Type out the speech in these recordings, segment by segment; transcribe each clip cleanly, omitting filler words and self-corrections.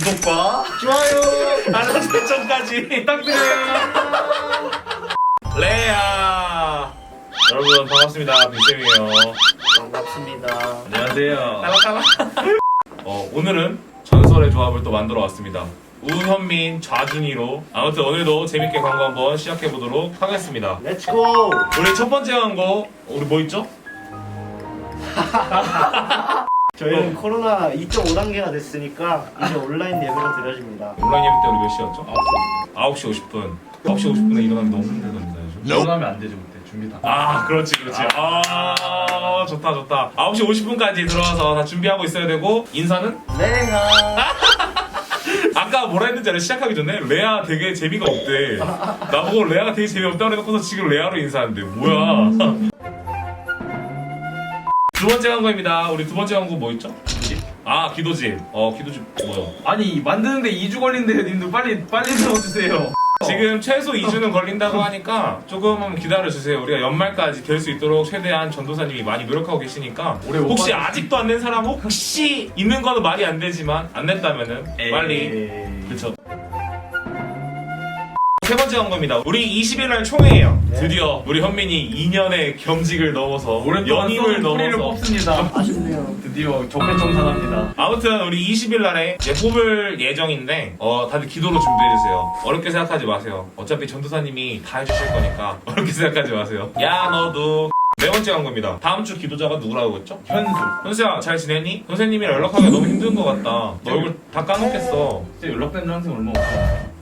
구독과 좋아요. 알람 설정까지 부탁드려요. 레아 여러분 반갑습니다. 빅쌤이에요. 반갑습니다. 안녕하세요. 오늘은 전설의 조합을 또 만들어 왔습니다. 우현민, 좌준이로 아무튼 오늘도 재밌게 광고 한번 시작해 보도록 하겠습니다. 렛츠고. 우리 첫 번째 광고 우리 뭐 있죠? 저희는 코로나 2.5단계가 됐으니까 이제 온라인 예배로 드려집니다. 온라인 예배 때 우리 몇 시였죠? 9시 50분. 9시 50분에 일어나기 너무 힘들던데. 일어나면 안 되죠 그때 준비 다. 아 그렇지. 좋다. 9시 50분까지 들어와서 다 준비하고 있어야 되고 인사는? 레아. 아까 뭐라 했는지 알아? 시작하기 전에 레아 되게 재미가 없대. 나보고 레아가 되게 재미없다고 해놓고서 지금 레아로 인사하는데 뭐야. 두 번째 광고입니다. 우리 두 번째 광고 뭐 있죠? 아 기도집. 기도집 뭐요? 아니 만드는데 2주 걸린대요 님들 빨리 넣어주세요. 지금 최소 2주는 걸린다고 하니까 조금 기다려주세요. 우리가 연말까지 될 수 있도록 최대한 전도사님이 많이 노력하고 계시니까 올해 못 혹시 받을 아직도 안 낸 사람 혹시 있는 거는 말이 안 되지만 안 냈다면은 빨리 그쵸. 세 번째 광고입니다. 우리 20일 날 총회예요. 네. 드디어 우리 현민이 2년의 겸직을 넘어서 오랫동안 연임을 써온 뿌리를 넘어서 뽑습니다. 아쉽네요. 드디어 적폐청산합니다. 아무튼 우리 20일 날에 이제 뽑을 예정인데 다들 기도로 준비해주세요. 어렵게 생각하지 마세요. 어차피 전도사님이 다 해주실 거니까 어렵게 생각하지 마세요. 야 너도. 네 번째 광고입니다. 다음 주 기도자가 누구라고 했죠? 현수. 현수야 잘 지내니? 선생님이랑 연락하기가 너무 힘든 것 같다. 너 얼굴 다 까먹겠어. 진짜 연락된 지 항상 얼마 없어.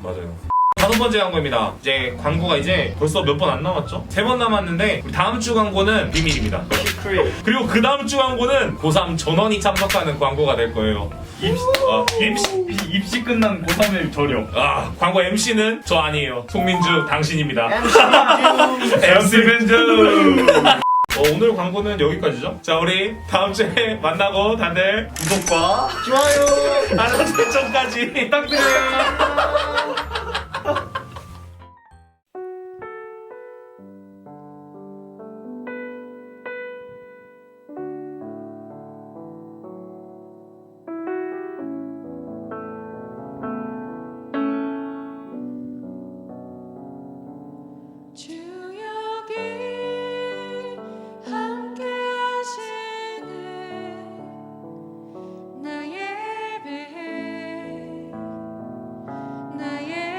맞아요. 다섯 번째 광고입니다. 이제 광고가 이제 벌써 몇 번 안 남았죠? 3번 남았는데 우리 다음 주 광고는 비밀입니다. 시크릿. 그리고 그 다음 주 광고는 고3 전원이 참석하는 광고가 될 거예요. MC. 입시 끝난 고3의 저력. 광고 MC는 저 아니에요. 송민주 당신입니다. MC. MC 민주. 오늘 광고는 여기까지죠? 자 우리 다음 주에 만나고 다들 구독과 좋아요. 알람 설정까지 부탁드려요. 주역이 함께 하시네 나 예배해 나의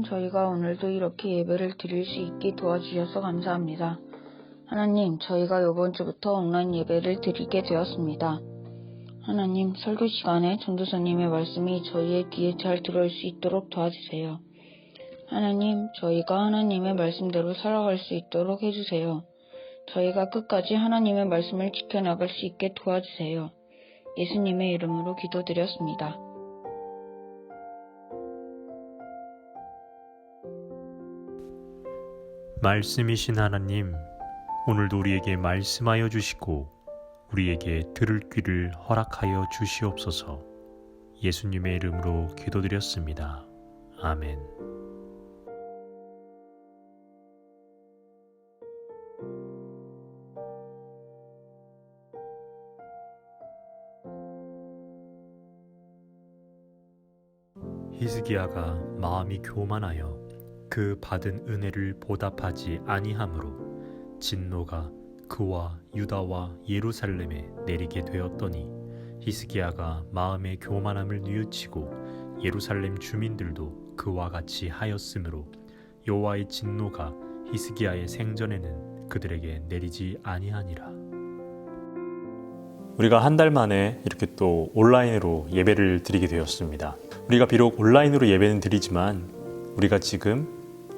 저희가 오늘도 이렇게 예배를 드릴 수 있게 도와주셔서 감사합니다. 하나님, 저희가 이번 주부터 온라인 예배를 드리게 되었습니다. 하나님, 설교 시간에 전도사님의 말씀이 저희의 귀에 잘 들어올 수 있도록 도와주세요. 하나님, 저희가 하나님의 말씀대로 살아갈 수 있도록 해주세요. 저희가 끝까지 하나님의 말씀을 지켜나갈 수 있게 도와주세요. 예수님의 이름으로 기도드렸습니다. 말씀이신 하나님, 오늘도 우리에게 말씀하여 주시고 우리에게 들을 귀를 허락하여 주시옵소서. 예수님의 이름으로 기도드렸습니다. 아멘. 히스기야가 마음이 교만하여 그 받은 은혜를 보답하지 아니하므로 진노가 그와 유다와 예루살렘에 내리게 되었더니 히스기야가 마음의 교만함을 뉘우치고 예루살렘 주민들도 그와 같이 하였으므로 여호와의 진노가 히스기야의 생전에는 그들에게 내리지 아니하니라. 우리가 한 달 만에 이렇게 또 온라인으로 예배를 드리게 되었습니다. 우리가 비록 온라인으로 예배는 드리지만 우리가 지금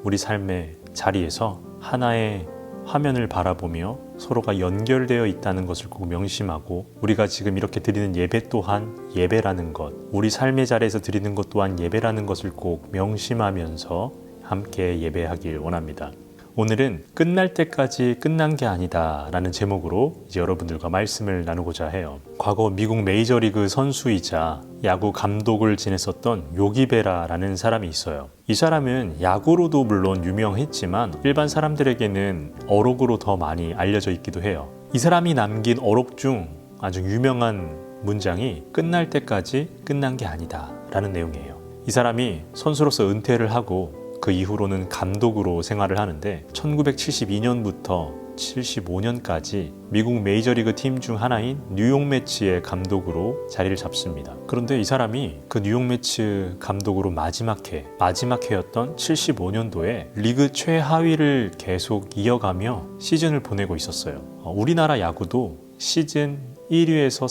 우리 삶의 자리에서 하나의 화면을 바라보며 서로가 연결되어 있다는 것을 꼭 명심하고, 우리가 지금 이렇게 드리는 예배 또한 예배라는 것, 우리 삶의 자리에서 드리는 것 또한 예배라는 것을 꼭 명심하면서 함께 예배하길 원합니다. 오늘은 끝날 때까지 끝난 게 아니다 라는 제목으로 이제 여러분들과 말씀을 나누고자 해요. 과거 미국 메이저리그 선수이자 야구 감독을 지냈었던 요기베라라는 사람이 있어요. 이 사람은 야구로도 물론 유명했지만 일반 사람들에게는 어록으로 더 많이 알려져 있기도 해요. 이 사람이 남긴 어록 중 아주 유명한 문장이 끝날 때까지 끝난 게 아니다 라는 내용이에요. 이 사람이 선수로서 은퇴를 하고 그 이후로는 감독으로 생활을 하는데 1972년부터 75년까지 미국 메이저리그 팀 중 하나인 뉴욕 매츠의 감독으로 자리를 잡습니다. 그런데 이 사람이 그 뉴욕 매츠 감독으로 마지막 해였던 75년도에 리그 최하위를 계속 이어가며 시즌을 보내고 있었어요. 우리나라 야구도 시즌 1위에서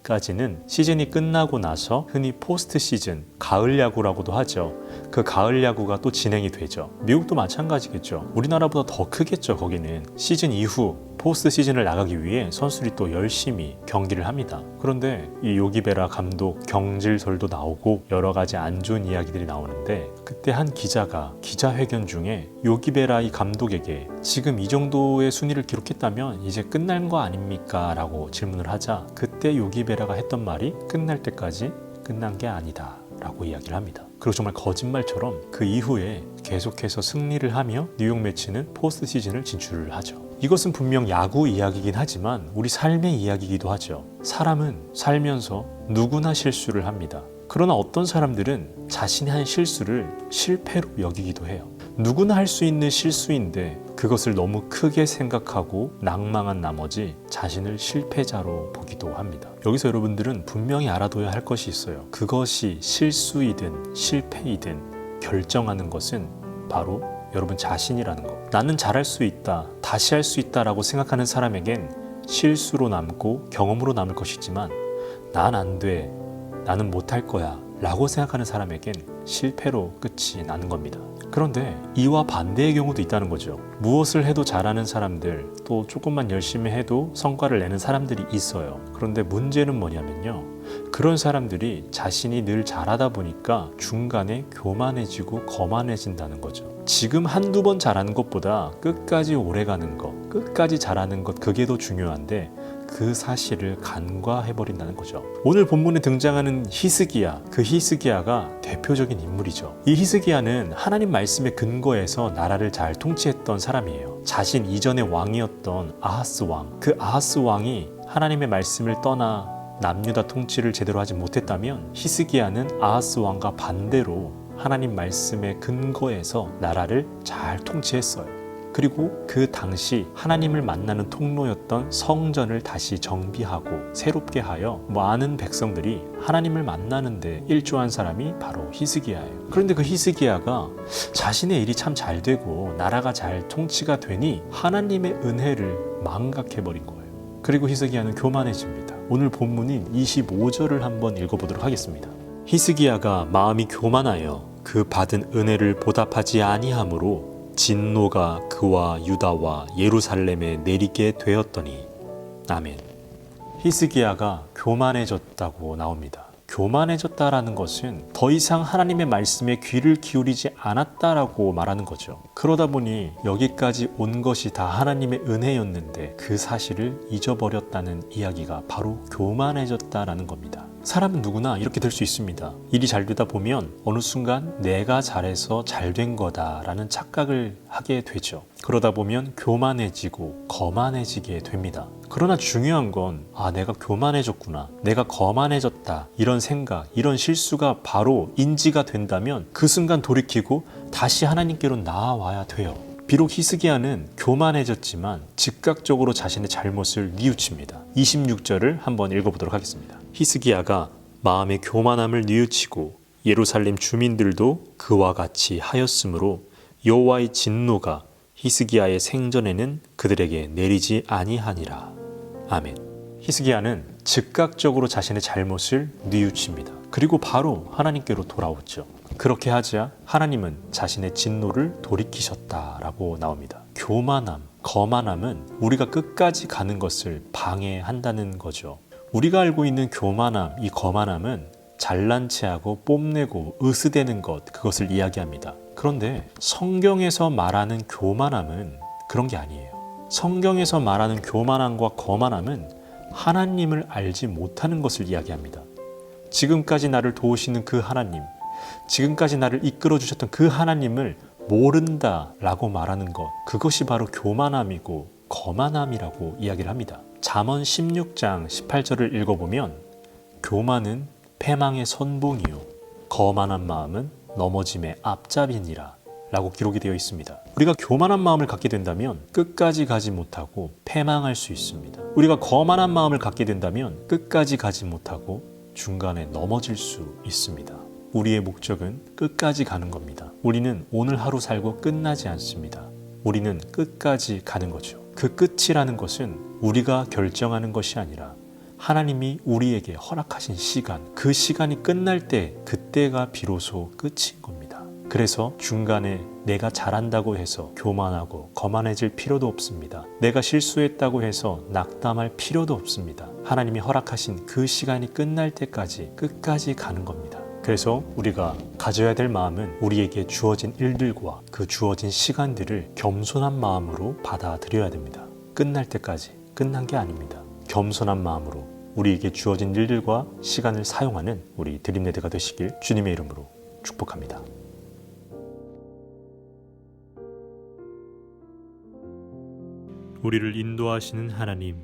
4위까지는 시즌이 끝나고 나서 흔히 포스트 시즌, 가을 야구라고도 하죠. 그 가을 야구가 또 진행이 되죠. 미국도 마찬가지겠죠. 우리나라보다 더 크겠죠. 거기는 시즌 이후 포스트 시즌을 나가기 위해 선수들이 또 열심히 경기를 합니다. 그런데 이 요기베라 감독 경질설도 나오고 여러 가지 안 좋은 이야기들이 나오는데, 그때 한 기자가 기자회견 중에 요기베라 이 감독에게 지금 이 정도의 순위를 기록했다면 이제 끝난 거 아닙니까? 라고 질문을 하자, 그때 요기베라가 했던 말이 끝날 때까지 끝난 게 아니다 라고 이야기를 합니다. 그리고 정말 거짓말처럼 그 이후에 계속해서 승리를 하며 뉴욕 매츠는 포스트 시즌을 진출을 하죠. 이것은 분명 야구 이야기이긴 하지만 우리 삶의 이야기이기도 하죠. 사람은 살면서 누구나 실수를 합니다. 그러나 어떤 사람들은 자신이 한 실수를 실패로 여기기도 해요. 누구나 할 수 있는 실수인데 그것을 너무 크게 생각하고 낭망한 나머지 자신을 실패자로 보기도 합니다. 여기서 여러분들은 분명히 알아둬야 할 것이 있어요. 그것이 실수이든 실패이든 결정하는 것은 바로 여러분 자신이라는 것. 나는 잘할 수 있다, 다시 할 수 있다라고 생각하는 사람에겐 실수로 남고 경험으로 남을 것이지만, 난 안 돼, 나는 못할 거야 라고 생각하는 사람에겐 실패로 끝이 나는 겁니다. 그런데 이와 반대의 경우도 있다는 거죠. 무엇을 해도 잘하는 사람들, 또 조금만 열심히 해도 성과를 내는 사람들이 있어요. 그런데 문제는 뭐냐면요, 그런 사람들이 자신이 늘 잘하다 보니까 중간에 교만해지고 거만해진다는 거죠. 지금 한두 번 잘하는 것보다 끝까지 오래가는 것, 끝까지 잘하는 것, 그게 더 중요한데 그 사실을 간과해버린다는 거죠. 오늘 본문에 등장하는 히스기야, 그 히스기야가 대표적인 인물이죠. 이 히스기야는 하나님 말씀에 근거해서 나라를 잘 통치했던 사람이에요. 자신 이전의 왕이었던 아하스 왕, 그 아하스 왕이 하나님의 말씀을 떠나 남유다 통치를 제대로 하지 못했다면 히스기야는 아하스 왕과 반대로 하나님 말씀에 근거해서 나라를 잘 통치했어요. 그리고 그 당시 하나님을 만나는 통로였던 성전을 다시 정비하고 새롭게 하여 많은 백성들이 하나님을 만나는데 일조한 사람이 바로 히스기야예요. 그런데 그 히스기야가 자신의 일이 참 잘 되고 나라가 잘 통치가 되니 하나님의 은혜를 망각해버린 거예요. 그리고 히스기야는 교만해집니다. 오늘 본문인 25절을 한번 읽어보도록 하겠습니다. 히스기야가 마음이 교만하여 그 받은 은혜를 보답하지 아니하므로 진노가 그와 유다와 예루살렘에 내리게 되었더니. 아멘. 히스기야가 교만해졌다고 나옵니다. 교만해졌다라는 것은 더 이상 하나님의 말씀에 귀를 기울이지 않았다라고 말하는 거죠. 그러다 보니 여기까지 온 것이 다 하나님의 은혜였는데 그 사실을 잊어버렸다는 이야기가 바로 교만해졌다라는 겁니다. 사람은 누구나 이렇게 될 수 있습니다. 일이 잘 되다 보면 어느 순간 내가 잘해서 잘 된 거다라는 착각을 하게 되죠. 그러다 보면 교만해지고 거만해지게 됩니다. 그러나 중요한 건 내가 교만해졌구나, 내가 거만해졌다, 이런 생각, 이런 실수가 바로 인지가 된다면 그 순간 돌이키고 다시 하나님께로 나아와야 돼요. 비록 히스기야는 교만해졌지만 즉각적으로 자신의 잘못을 뉘우칩니다. 26절을 한번 읽어보도록 하겠습니다. 히스기야가 마음의 교만함을 뉘우치고 예루살렘 주민들도 그와 같이 하였으므로 여호와의 진노가 히스기야의 생전에는 그들에게 내리지 아니하니라. 아멘. 히스기야는 즉각적으로 자신의 잘못을 뉘우칩니다. 그리고 바로 하나님께로 돌아오죠. 그렇게 하자 하나님은 자신의 진노를 돌이키셨다라고 나옵니다. 교만함, 거만함은 우리가 끝까지 가는 것을 방해한다는 거죠. 우리가 알고 있는 교만함, 이 거만함은 잘난 체하고 뽐내고 으스대는 것, 그것을 이야기합니다. 그런데 성경에서 말하는 교만함은 그런 게 아니에요. 성경에서 말하는 교만함과 거만함은 하나님을 알지 못하는 것을 이야기합니다. 지금까지 나를 도우시는 그 하나님, 지금까지 나를 이끌어 주셨던 그 하나님을 모른다라고 말하는 것, 그것이 바로 교만함이고 거만함이라고 이야기를 합니다. 잠언 16장 18절을 읽어보면 교만은 패망의 선봉이요 거만한 마음은 넘어짐의 앞잡이니라 라고 기록이 되어 있습니다. 우리가 교만한 마음을 갖게 된다면 끝까지 가지 못하고 패망할 수 있습니다. 우리가 거만한 마음을 갖게 된다면 끝까지 가지 못하고 중간에 넘어질 수 있습니다. 우리의 목적은 끝까지 가는 겁니다. 우리는 오늘 하루 살고 끝나지 않습니다. 우리는 끝까지 가는 거죠. 그 끝이라는 것은 우리가 결정하는 것이 아니라 하나님이 우리에게 허락하신 시간, 그 시간이 끝날 때 그때가 비로소 끝인 겁니다. 그래서 중간에 내가 잘한다고 해서 교만하고 거만해질 필요도 없습니다. 내가 실수했다고 해서 낙담할 필요도 없습니다. 하나님이 허락하신 그 시간이 끝날 때까지 끝까지 가는 겁니다. 그래서 우리가 가져야 될 마음은 우리에게 주어진 일들과 그 주어진 시간들을 겸손한 마음으로 받아들여야 됩니다. 끝날 때까지 끝난 게 아닙니다. 겸손한 마음으로 우리에게 주어진 일들과 시간을 사용하는 우리 드림레드가 되시길 주님의 이름으로 축복합니다. 우리를 인도하시는 하나님,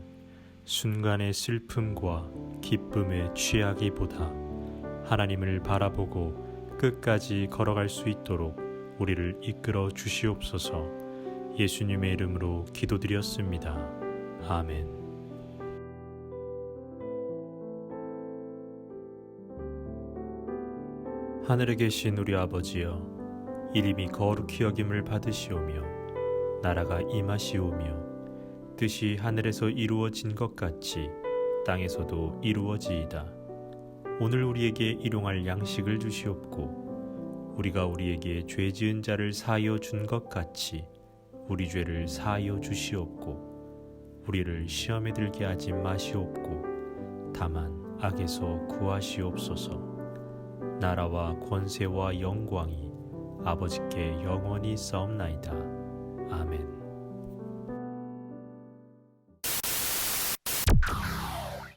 순간의 슬픔과 기쁨에 취하기보다 하나님을 바라보고 끝까지 걸어갈 수 있도록 우리를 이끌어 주시옵소서. 예수님의 이름으로 기도드렸습니다. 아멘. 하늘에 계신 우리 아버지여, 이름이 거룩히 여김을 받으시오며 나라가 임하시오며 뜻이 하늘에서 이루어진 것 같이 땅에서도 이루어지이다. 오늘 우리에게 일용할 양식을 주시옵고 우리가 우리에게 죄 지은 자를 사하여 준 것 같이 우리 죄를 사하여 주시옵고 우리를 시험에 들게 하지 마시옵고 다만 악에서 구하시옵소서. 나라와 권세와 영광이 아버지께 영원히 싸움나이다. 아멘.